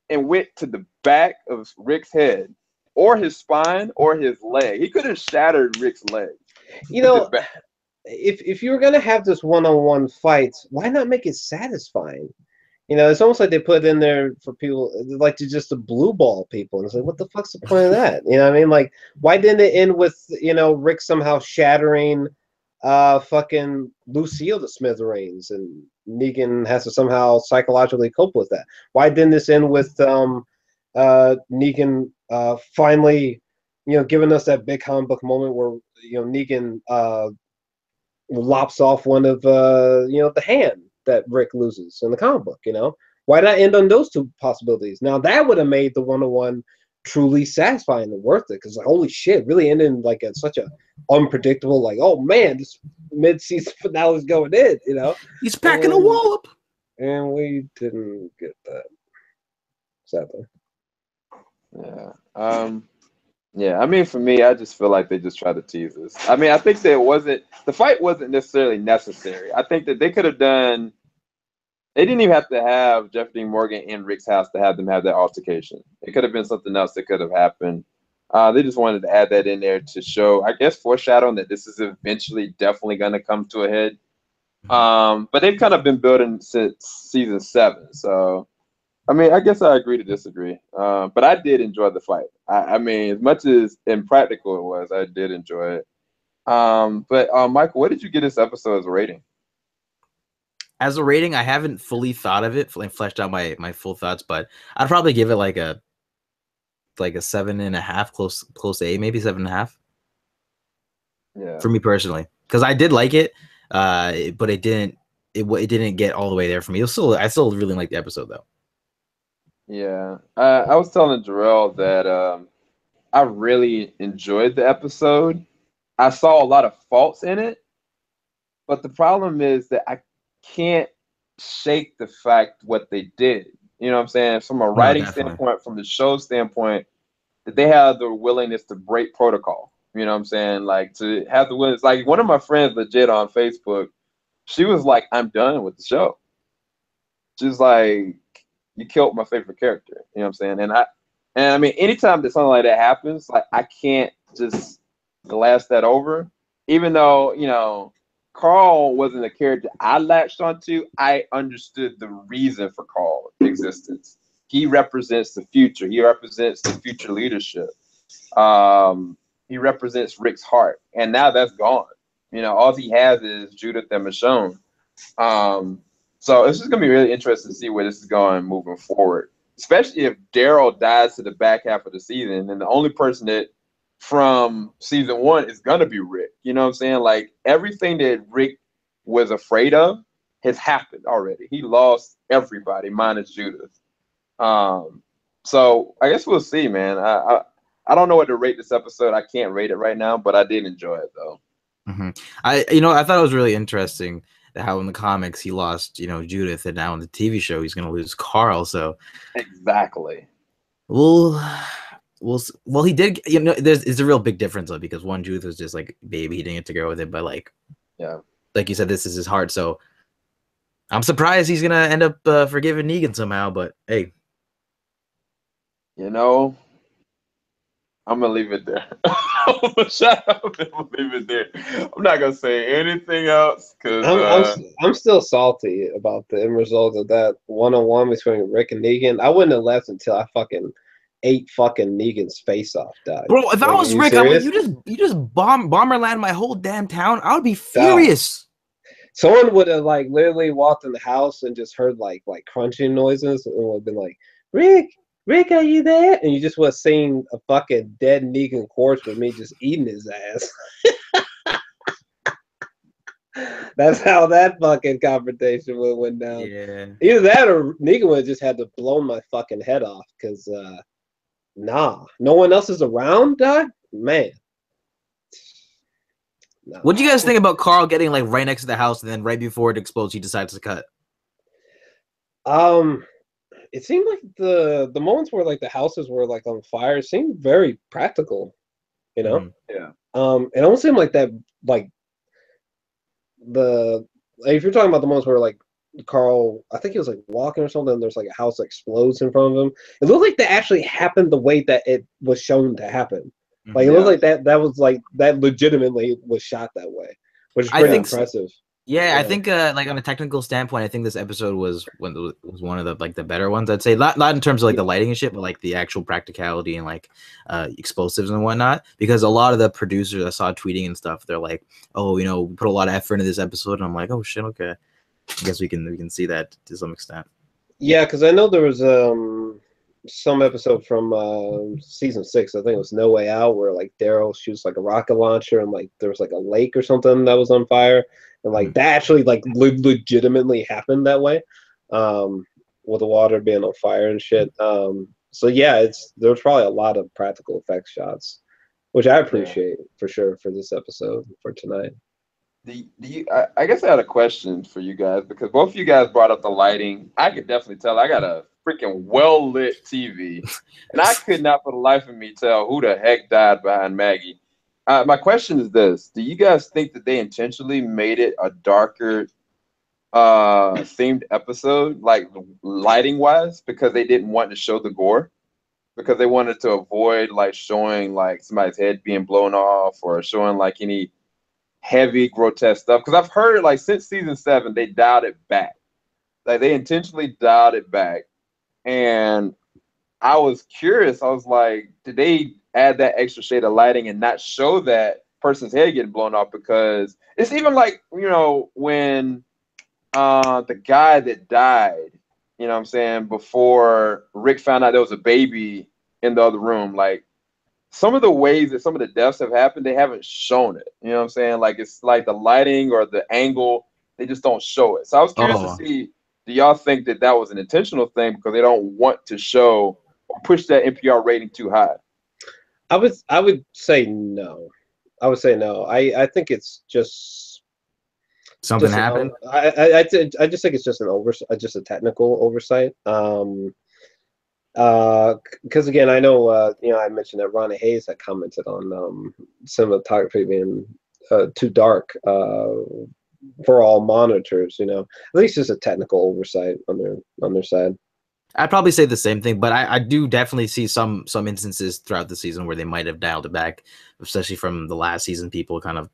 and went to the back of Rick's head or his spine or his leg. He could have shattered Rick's leg. You know, if you were gonna have this one-on-one fight, why not make it satisfying? You know, it's almost like they put it in there for people like to blue ball people, and it's like, what the fuck's the point of that? You know what I mean? Like, why didn't it end with, you know, Rick somehow shattering fucking Lucille to smithereens, and Negan has to somehow psychologically cope with that? Why didn't this end with Negan finally, you know, giving us that big comic book moment where, you know, Negan lops off one of you know, the hand that Rick loses in the comic book? You know, why not end on those two possibilities? Now that would have made the one-on-one truly satisfying and worth it. Because like, holy shit, really ended in like such a unpredictable, like, oh man, this mid-season finale is going in, you know? He's packing a wallop. And we didn't get that, sadly. Yeah. Yeah, I mean, for me, I just feel like they just tried to tease us. I mean, I think the fight wasn't necessarily necessary. I think that they could have done, they didn't even have to have Jeff Dean Morgan in Rick's house to have them have that altercation. It could have been something else that could have happened. They just wanted to add that in there to show, I guess, foreshadowing that this is eventually definitely going to come to a head. But they've kind of been building since season 7, so I mean, I guess I agree to disagree. But I did enjoy the fight. I mean, as much as impractical it was, I did enjoy it. But Michael, what did you get this episode as a rating? As a rating, I haven't fully thought of it, like fleshed out my full thoughts, but I'd probably give it like a 7.5, close to 8, maybe 7.5. Yeah. For me personally, because I did like it, but it didn't get all the way there for me. I still really like the episode though. Yeah, I was telling Jarrell that I really enjoyed the episode. I saw a lot of faults in it, but the problem is that I can't shake the fact what they did. You know what I'm saying? From a writing standpoint, from the show standpoint, that they have the willingness to break protocol. You know what I'm saying? Like to have the willingness. Like one of my friends, legit on Facebook, she was like, "I'm done with the show." She's like, "You killed my favorite character." You know what I'm saying? And I mean, anytime that something like that happens, like I can't just glass that over. Even though, you know, Carl wasn't a character I latched onto, I understood the reason for Carl's existence. He represents the future. He represents the future leadership. He represents Rick's heart. And now that's gone. You know, all he has is Judith and Michonne. So it's just going to be really interesting to see where this is going moving forward, especially if Daryl dies to the back half of the season. And the only person that from season 1 is going to be Rick. You know what I'm saying? Like everything that Rick was afraid of has happened already. He lost everybody minus Judith. So I guess we'll see, man. I don't know what to rate this episode. I can't rate it right now, but I did enjoy it though. Mm-hmm. I thought it was really interesting how in the comics he lost, Judith, and now in the TV show he's going to lose Carl. So exactly. Well, he did. There's a real big difference though, because one, Judith was just like baby, he didn't get to go with it, but like you said, this is his heart. So I'm surprised he's gonna end up forgiving Negan somehow. But hey, I'm gonna leave it there. I'm gonna shut up and leave it there. I'm not gonna say anything else because I'm still salty about the end result of that 1-on-1 between Rick and Negan. I wouldn't have left until I fucking ate fucking Negan's face off, dog. Bro, if I was Rick, I would, you just bomberland my whole damn town. I would be furious. Someone would have like literally walked in the house and just heard like crunching noises and would have been like, Rick, are you there? And you just would have seen a fucking dead Negan corpse with me just eating his ass. That's how that fucking confrontation went down. Yeah. Either that or Negan would have just had to blow my fucking head off because no one else is around, dog. Man. No. What do you guys think about Carl getting like right next to the house and then right before it explodes, he decides to cut? It seemed like the moments where like the houses were like on fire seemed very practical, Yeah. It almost seemed like that, like if you're talking about the moments where like Carl, I think he was like walking or something, and there's like a house that explodes in front of him. It looked like that actually happened the way that it was shown to happen. Like it looked like that was like that legitimately was shot that way, which is pretty impressive. Yeah, I think like on a technical standpoint, I think this episode was one of the like the better ones. I'd say not in terms of like the lighting and shit, but like the actual practicality and like explosives and whatnot. Because a lot of the producers I saw tweeting and stuff, they're like, "Oh, we put a lot of effort into this episode," and I'm like, "Oh shit, okay." I guess we can see that to some extent. Yeah, because I know there was some episode from season 6, I think it was No Way Out, where like Daryl shoots like a rocket launcher and like there was like a lake or something that was on fire, and like that actually like legitimately happened that way, with the water being on fire and shit. So yeah, there's probably a lot of practical effects shots, which I appreciate for sure for this episode for tonight. I guess I had a question for you guys because both of you guys brought up the lighting. I could definitely tell I got a freaking well lit TV, and I could not for the life of me tell who the heck died behind Maggie. My question is this: do you guys think that they intentionally made it a darker themed episode, like lighting wise, because they didn't want to show the gore? Because they wanted to avoid like showing like somebody's head being blown off or showing like any heavy grotesque stuff, because I've heard like since season 7 they dialed it back, like they intentionally dialed it back. And I was curious, I was like, did they add that extra shade of lighting and not show that person's head getting blown off? Because it's even like, when the guy that died, what I'm saying, before Rick found out there was a baby in the other room, like some of the ways that some of the deaths have happened, they haven't shown it. You know what I'm saying? Like it's like the lighting or the angle, they just don't show it. So I was curious to see, do y'all think that that was an intentional thing because they don't want to show or push that NPR rating too high? I would say no. I would say no. I think it's just something happened. I just think it's just just a technical oversight. Because again, I know I mentioned that Ronnie Hayes had commented on cinematography being too dark for all monitors. At least just a technical oversight on their side. I'd probably say the same thing, but I do definitely see some instances throughout the season where they might have dialed it back, especially from the last season. People kind of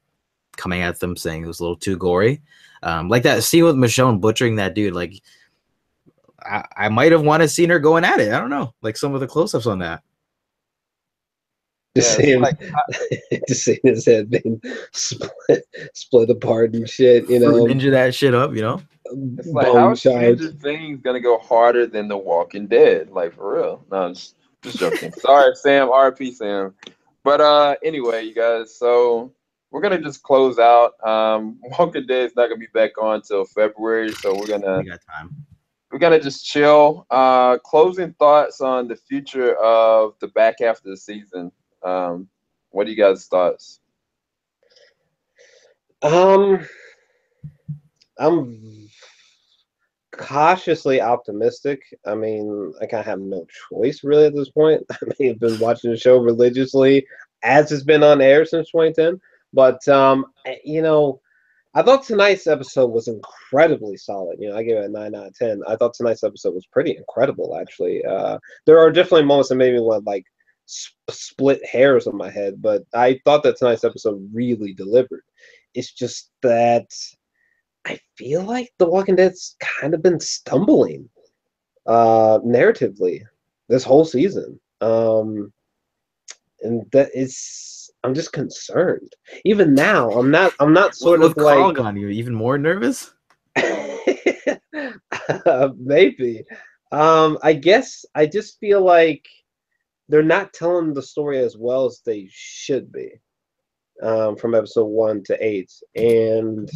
coming at them saying it was a little too gory, like that scene with Michonne butchering that dude. Like I might have wanted to see her going at it. I don't know, like some of the close-ups on that. Just seeing his head being split apart and shit, Ninja that shit up, It's like, how is Stranger Things gonna go harder than The Walking Dead? Like, for real? No, I'm just joking. Sorry, Sam. RP, Sam. But anyway, you guys. So we're gonna just close out. Walking Dead is not gonna be back on until February, so we got time. We're gonna just chill. Closing thoughts on the future of the back half of the season. What do you guys' thoughts? I'm cautiously optimistic. I mean, I kind of have no choice really at this point. I mean, I've been watching the show religiously as it's been on air since 2010. But I thought tonight's episode was incredibly solid. I gave it a 9 out of 10. I thought tonight's episode was pretty incredible, actually. There are definitely moments that made me want like split hairs on my head, but I thought that tonight's episode really delivered. It's just that I feel like The Walking Dead's kind of been stumbling narratively this whole season. And that is, I'm just concerned. Even now, I'm not sort of like Carl gone, you even more nervous? Maybe. I guess I just feel like they're not telling the story as well as they should be from episode 1 to 8, and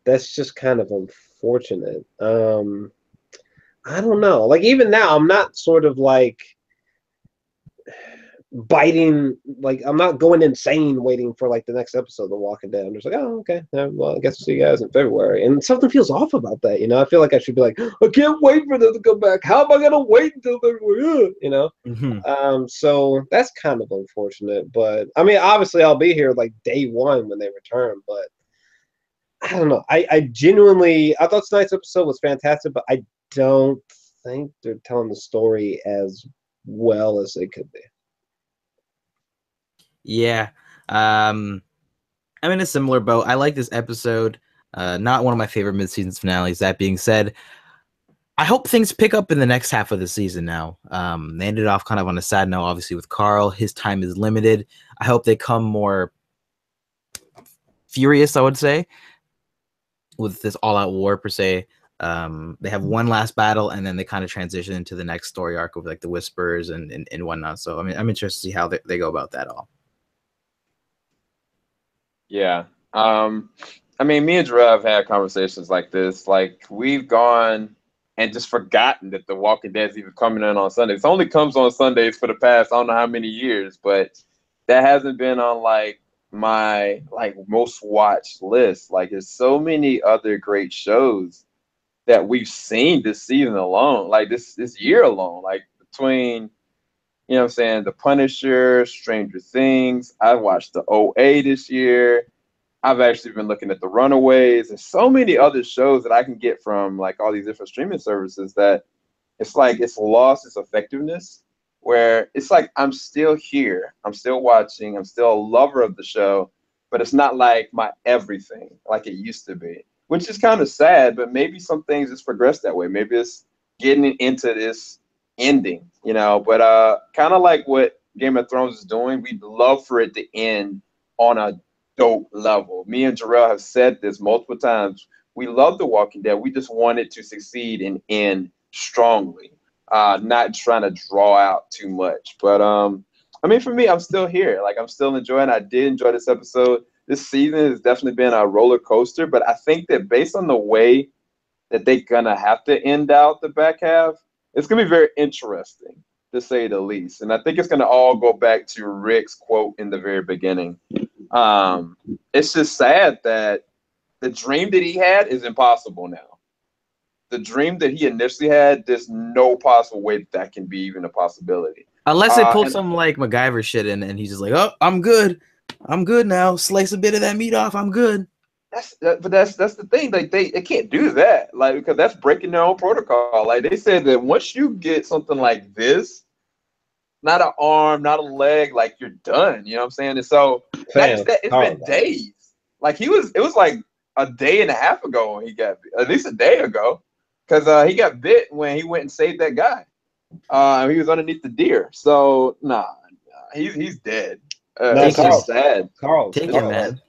that's just kind of unfortunate. I don't know. Like even now, I'm not sort of like biting, like I'm not going insane waiting for like the next episode of The Walking Dead. I'm just like, oh, okay, well, I guess we'll see you guys in February. And something feels off about that, I feel like I should be like, I can't wait for them to come back. How am I gonna wait until February? Mm-hmm. So that's kind of unfortunate. But I mean, obviously, I'll be here like day 1 when they return. But I don't know. I genuinely, I thought tonight's episode was fantastic, but I don't think they're telling the story as well as they could be. Yeah. I'm in a similar boat. I like this episode. Not one of my favorite mid-season finales. That being said, I hope things pick up in the next half of the season now. They ended off kind of on a sad note, obviously, with Carl. His time is limited. I hope they come more furious, I would say, with this all-out war, per se. They have one last battle, and then they kind of transition into the next story arc of like the Whispers and whatnot. So, I mean, I'm interested to see how they go about that all. Yeah. I mean, me and Jarrell have had conversations like this. Like, we've gone and just forgotten that The Walking Dead is even coming in on Sundays. It only comes on Sundays for the past I don't know how many years, but that hasn't been on like my like most watched list. Like there's so many other great shows that we've seen this season alone, like this year alone, like between, you know what I'm saying, The Punisher, Stranger Things. I watched the OA this year. I've actually been looking at The Runaways and so many other shows that I can get from like all these different streaming services that it's like it's lost its effectiveness, where it's like I'm still here, I'm still watching, I'm still a lover of the show, but it's not like my everything like it used to be, which is kind of sad, but maybe some things just progress that way. Maybe it's getting into this ending, you know, but kind of like what Game of Thrones is doing, we'd love for it to end on a dope level. Me and Jarrell have said this multiple times. We love The Walking Dead. We just want it to succeed and end strongly, not trying to draw out too much. But I mean, for me, I'm still here. Like I'm still enjoying. I did enjoy this episode. This season has definitely been a roller coaster, but I think that based on the way that they're gonna have to end out the back half, it's gonna be very interesting to say the least. And I think it's gonna all go back to Rick's quote in the very beginning. It's just sad that the dream that he had is impossible now. The dream that he initially had, there's no possible way that can be even a possibility. Unless they pull some like MacGyver shit in and he's just like, oh, I'm good now. Slice a bit of that meat off. I'm good. But that's the thing. Like they can't do that. Like because that's breaking their own protocol. Like they said that once you get something like this, not an arm, not a leg, like you're done. You know what I'm saying? And so it's been days. Like it was like a day and a half ago when he got at least a day ago, because he got bit when he went and saved that guy. He was underneath the deer. So he's dead. It's just sad. Carl, take it, man.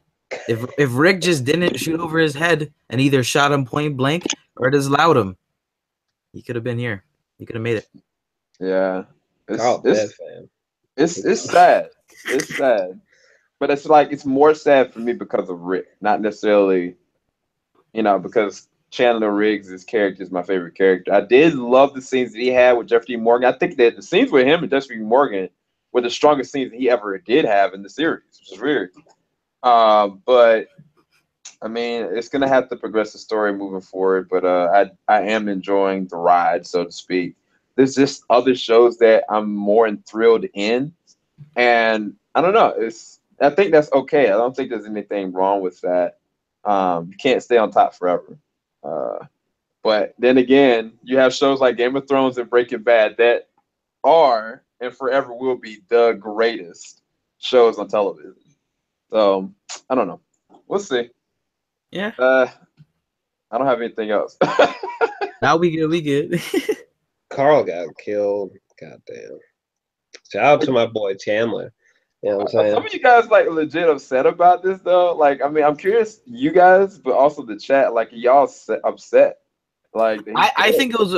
If Rick just didn't shoot over his head and either shot him point blank or just allowed him, he could have been here. He could have made it. Yeah. It's sad. It's sad. But it's like it's more sad for me because of Rick, not necessarily, because Chandler Riggs' character is my favorite character. I did love the scenes that he had with Jeffrey Morgan. I think that the scenes with him and Jeffrey Morgan were the strongest scenes that he ever did have in the series, which is weird. But I mean, it's gonna have to progress the story moving forward. But I am enjoying the ride, so to speak. There's just other shows that I'm more thrilled in, and I don't know. I think that's okay. I don't think there's anything wrong with that. You can't stay on top forever. But then again, you have shows like Game of Thrones and Breaking Bad that are and forever will be the greatest shows on television. So I don't know. We'll see. Yeah. I don't have anything else. Now we good. Carl got killed. Goddamn. Shout out to my boy Chandler. You know what I'm saying? Some of you guys like legit upset about this though. Like, I mean, I'm curious, you guys, but also the chat. Like, y'all upset? Like, I think it was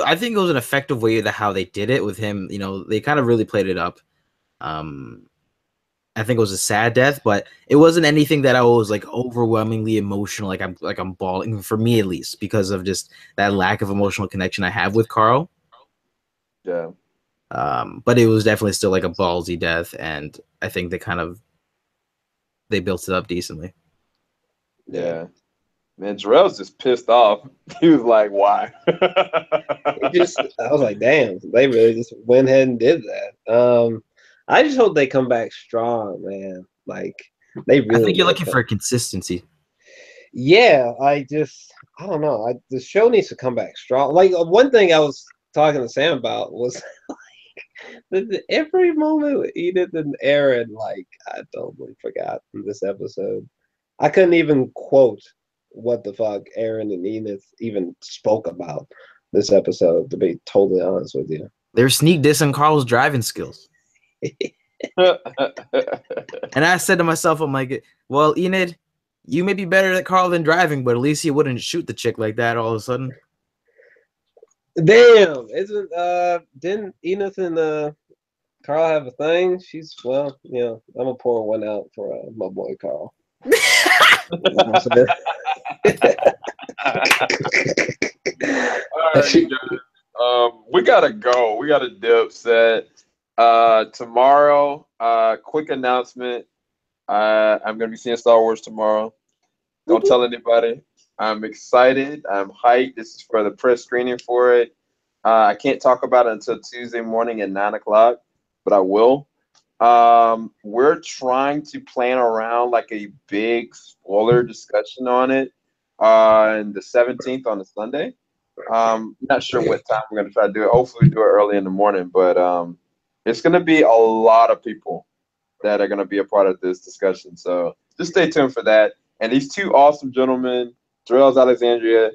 an effective way to how they did it with him. They kind of really played it up. I think it was a sad death, but it wasn't anything that I was like overwhelmingly emotional. Like I'm bawling, for me at least, because of just that lack of emotional connection I have with Carl. Yeah. But it was definitely still like a ballsy death, and I think they built it up decently. Yeah. Man, Jarrell's just pissed off. He was like, why? I was like, damn, they really just went ahead and did that. I just hope they come back strong, man. Like they really. I think you're looking for consistency. Yeah, I don't know. The show needs to come back strong. Like one thing I was talking to Sam about was every moment with Edith and Aaron, like I totally forgot in this episode. I couldn't even quote what the fuck Aaron and Edith even spoke about this episode, to be totally honest with you. They're sneak dissing Carl's driving skills. And I said to myself, I'm like, well, Enid, you may be better at Carl than driving, but at least you wouldn't shoot the chick like that all of a sudden. Damn, didn't Enid and Carl have a thing? I'm gonna pour one out for my boy Carl. All right, you guys. We gotta go. We gotta dip set. Tomorrow, quick announcement. I'm gonna be seeing Star Wars tomorrow. Don't tell anybody. I'm excited. I'm hyped. This is for the press screening for it. I can't talk about it until Tuesday morning at 9 o'clock, but I will. We're trying to plan around like a big spoiler discussion on it on the 17th on a Sunday. Not sure what time we're gonna try to do it. Hopefully, we do it early in the morning, but it's gonna be a lot of people that are gonna be a part of this discussion. So just stay tuned for that. And these two awesome gentlemen, JOR-ELS Alexandria,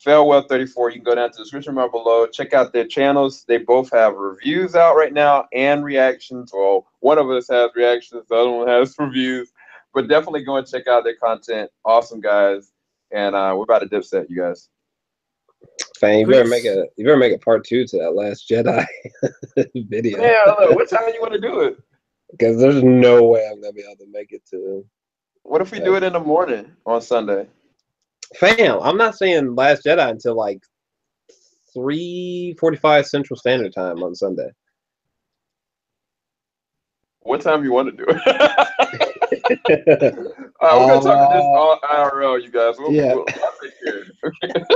Fairwell34, you can go down to the description bar below. Check out their channels. They both have reviews out right now and reactions. Well, one of us has reactions, the other one has reviews. But definitely go and check out their content. Awesome guys. And we're about to dip set, you guys. Fang, you better make a part 2 to that Last Jedi video. Yeah, look, what time you want to do it? Because there's no way I'm gonna be able to make it to. What if we do it in the morning on Sunday? Fam, I'm not saying Last Jedi until like 3:45 Central Standard Time on Sunday. What time you want to do it? We're gonna talk this all IRL, you guys. I'll take care of it.